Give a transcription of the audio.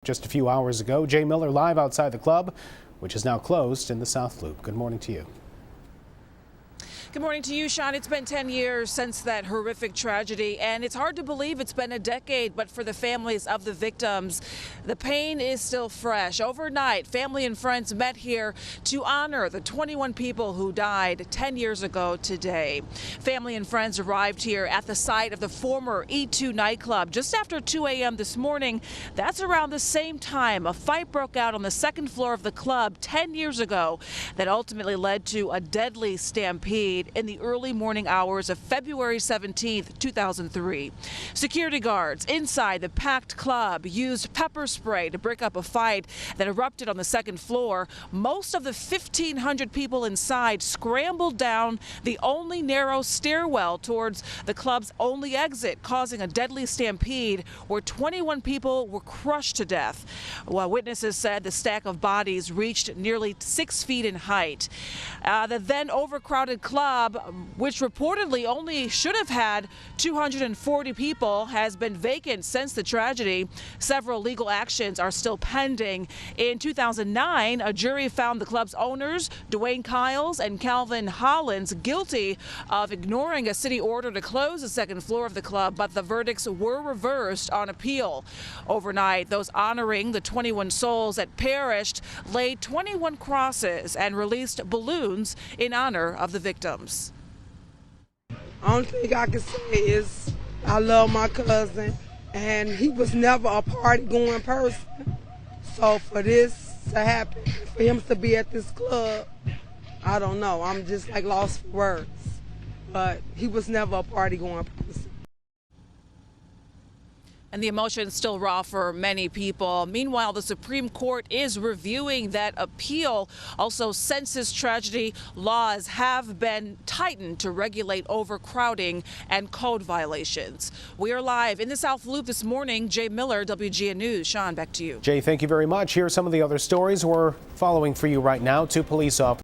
Just a few hours ago, Jay Miller live outside the club, which is now closed in the South Loop. Good morning to you. Good morning to you, Sean. It's been 10 years since that horrific tragedy, and it's hard to believe it's been a decade, but for the families of the victims, the pain is still fresh. Overnight, family and friends met here to honor the 21 people who died 10 years ago today. Family and friends arrived here at the site of the former E2 nightclub just after 2 a.m. this morning. That's around the same time a fight broke out on the second floor of the club 10 years ago that ultimately led to a deadly stampede in the early morning hours of February 17th, 2003. Security guards inside the packed club used pepper spray to break up a fight that erupted on the second floor. Most of the 1,500 people inside scrambled down the only narrow stairwell towards the club's only exit, causing a deadly stampede where 21 people were crushed to death. While witnesses said the stack of bodies reached nearly 6 feet in height. The then overcrowded club, which reportedly only should have had 240 people, has been vacant since the tragedy. Several legal actions are still pending. In 2009, a jury found the club's owners, Dwayne Kiles and Calvin Hollins, guilty of ignoring a city order to close the second floor of the club, but the verdicts were reversed on appeal. Overnight, those honoring the 21 souls that perished laid 21 crosses and released balloons in honor of the victims. Only thing I can say is I love my cousin, and he was never a party-going person. So for this to happen, for him to be at this club, I don't know. I'm just like lost for words. But he was never a party-going person. And the emotion's still raw for many people. Meanwhile, the Supreme Court is reviewing that appeal. Also, since this tragedy, laws have been tightened to regulate overcrowding and code violations. We are live in the South Loop this morning. Jay Miller, WGN News. Sean, back to you. Jay, thank you very much. Here are some of the other stories we're following for you right now. Two police officers